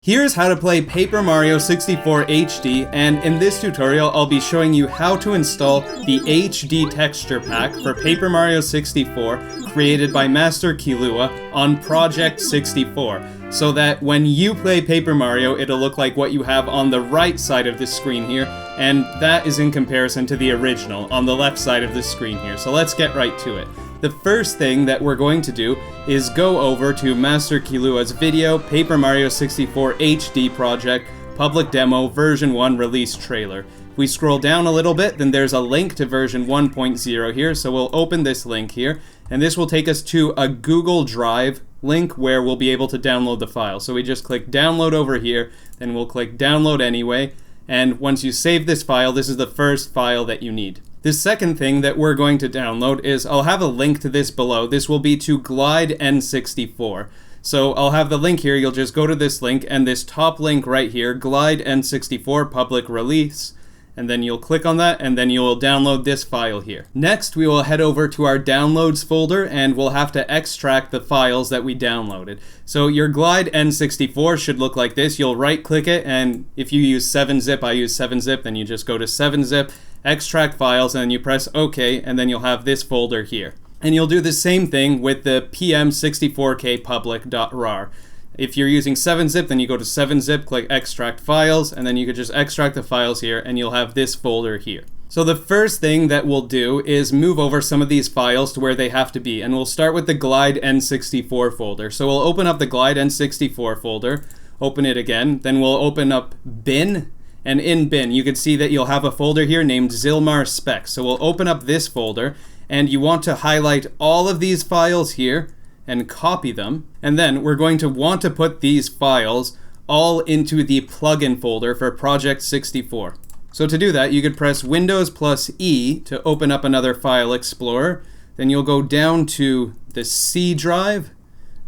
Here's how to play Paper Mario 64 HD, and in this tutorial I'll be showing you how to install the HD texture pack for Paper Mario 64 created by MasterKillua on Project64, so that when you play Paper Mario it'll look like what you have on the right side of the screen here, and that is in comparison to the original on the left side of the screen here. So let's get right to it. The first thing that we're going to do is go over to MasterKillua's video, Paper Mario 64 HD project, public demo, version 1 release trailer. If we scroll down a little bit, then there's a link to version 1.0 here, so we'll open this link here, and this will take us to a Google Drive link where we'll be able to download the file. So we just click download over here, then we'll click download anyway, and once you save this file, this is the first file that you need. The second thing that we're going to download is, I'll have a link to this below. This will be to GLideN64. So I'll have the link here, you'll just go to this link, and this top link right here, GLideN64 public release, and then you'll click on that, and then you'll download this file here. Next, we will head over to our downloads folder, and we'll have to extract the files that we downloaded. So your GLideN64 should look like this. You'll right click it, and if you use 7-zip, I use 7-zip, then you just go to 7-zip, extract files, and then you press OK, and then you'll have this folder here. And you'll do the same thing with the PM64k public.rar. If you're using 7-zip, then you go to 7-zip, click extract files, and then you could just extract the files here, and you'll have this folder here. So the first thing that we'll do is move over some of these files to where they have to be, and we'll start with the GLideN64 folder. So we'll open up the GLideN64 folder, open it again, then we'll open up bin, and in bin you can see that you'll have a folder here named Zilmar Specs. So we'll open up this folder, and you want to highlight all of these files here and copy them, and then we're going to want to put these files all into the plugin folder for Project64. So to do that, you could press Windows plus E to open up another file explorer. Then you'll go down to the C drive,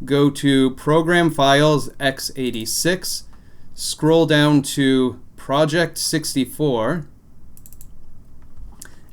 go to Program Files x86, scroll down to Project64,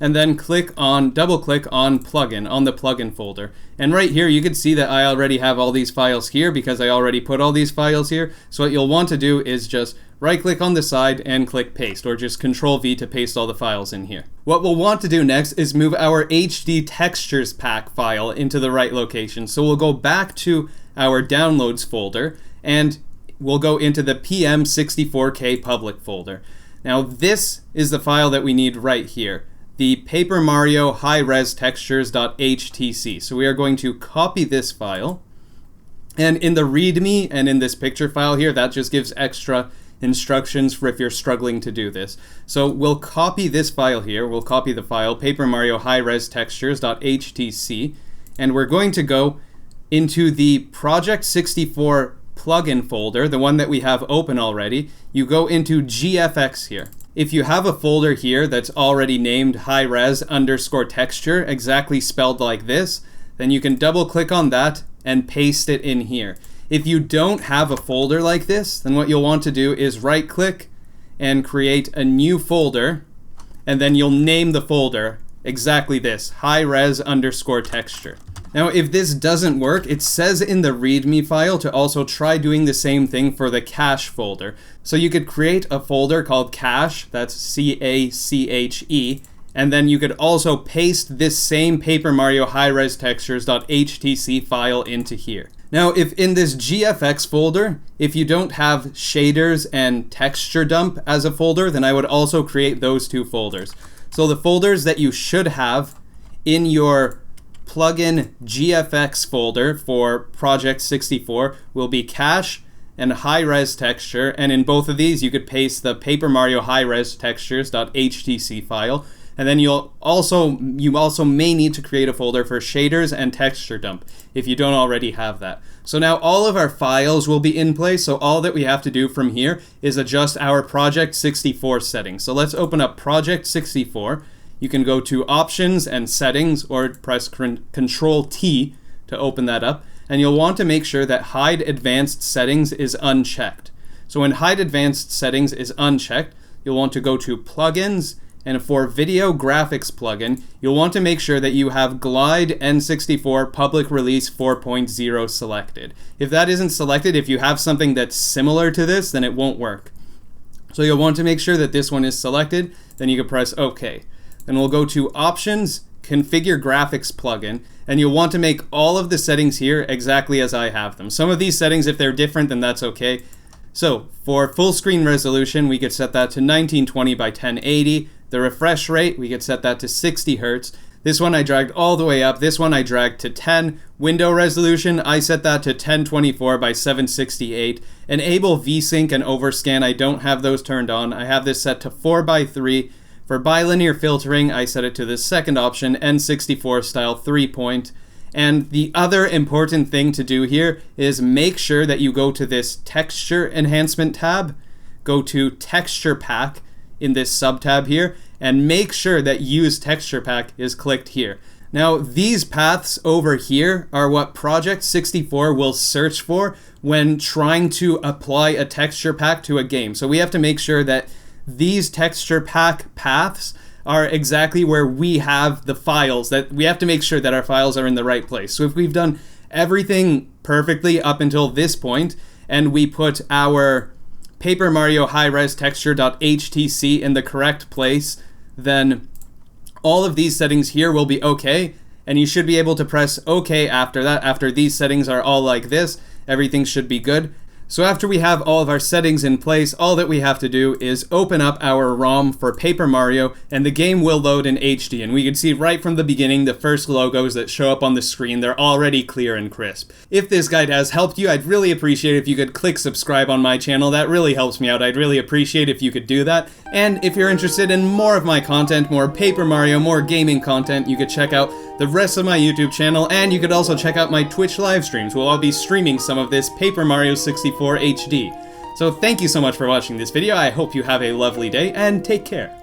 and then double click on plugin on the plugin folder. And right here you can see that I already have all these files here because I already put all these files here. So what you'll want to do is just right click on the side and click paste, or just Control V to paste all the files in here. What we'll want to do next is move our HD textures pack file into the right location. So we'll go back to our downloads folder and we'll go into the PM64k public folder. Now this is the file that we need right here, the Paper Mario high-res textures.htc. So we are going to copy this file, and in the README and in this picture file here, that just gives extra instructions for if you're struggling to do this. So we'll copy this file here, we'll copy the file Paper Mario high-res textures.htc, and we're going to go into the Project64 plugin folder, the one that we have open already. You go into GFX here. If you have a folder here that's already named high-res underscore texture, exactly spelled like this, then you can double click on that and paste it in here. If you don't have a folder like this, then what you'll want to do is right click and create a new folder, and then you'll name the folder exactly this, high-res underscore texture. Now if this doesn't work, it says in the README file to also try doing the same thing for the cache folder. So you could create a folder called cache, that's C-A-C-H-E, and then you could also paste this same Paper Mario high-res textures.htc file into here. Now if in this GFX folder, if you don't have shaders and texture dump as a folder, then I would also create those two folders. So the folders that you should have in your plugin GFX folder for Project64 will be cache and high-res texture, and in both of these you could paste the Paper Mario high-res textures.htc file, and then you also may need to create a folder for shaders and texture dump if you don't already have that. So now all of our files will be in place, so all that we have to do from here is adjust our Project64 settings. So let's open up Project64. You can go to Options and Settings, or press Control T to open that up, and you'll want to make sure that Hide Advanced Settings is unchecked. So when Hide Advanced Settings is unchecked, you'll want to go to Plugins And for video graphics plugin, you'll want to make sure that you have GLideN64 public release 4.0 selected. If that isn't selected, if you have something that's similar to this, then it won't work. So you'll want to make sure that this one is selected, then you can press OK. Then we'll go to Options, Configure Graphics Plugin, and you'll want to make all of the settings here exactly as I have them. Some of these settings, if they're different, then that's okay. So for full screen resolution, we could set that to 1920 by 1080. The refresh rate, we could set that to 60 Hz. This one I dragged all the way up. This one I dragged to 10. Window resolution, I set that to 1024 by 768. Enable VSync and overscan, I don't have those turned on. I have this set to 4:3. For bilinear filtering, I set it to the second option, N64 style 3-point. And the other important thing to do here is make sure that you go to this texture enhancement tab, go to texture pack in this sub tab here, and make sure that use texture pack is clicked here. Now these paths over here are what Project64 will search for when trying to apply a texture pack to a game. So we have to make sure that these texture pack paths are exactly where we have the files, that we have to make sure that our files are in the right place. So if we've done everything perfectly up until this point, and we put our Paper Mario high-res texture.htc in the correct place, then all of these settings here will be okay, and you should be able to press OK after that. After these settings are all like this, everything should be good. So after we have all of our settings in place, all that we have to do is open up our ROM for Paper Mario, and the game will load in HD. And we can see right from the beginning, the first logos that show up on the screen, they're already clear and crisp. If this guide has helped you, I'd really appreciate if you could click subscribe on my channel. That really helps me out. I'd really appreciate if you could do that. And if you're interested in more of my content, more Paper Mario, more gaming content, you could check out the rest of my YouTube channel, and you could also check out my Twitch live streams, where I'll be streaming some of this Paper Mario 64 HD. So thank you so much for watching this video. I hope you have a lovely day, and take care.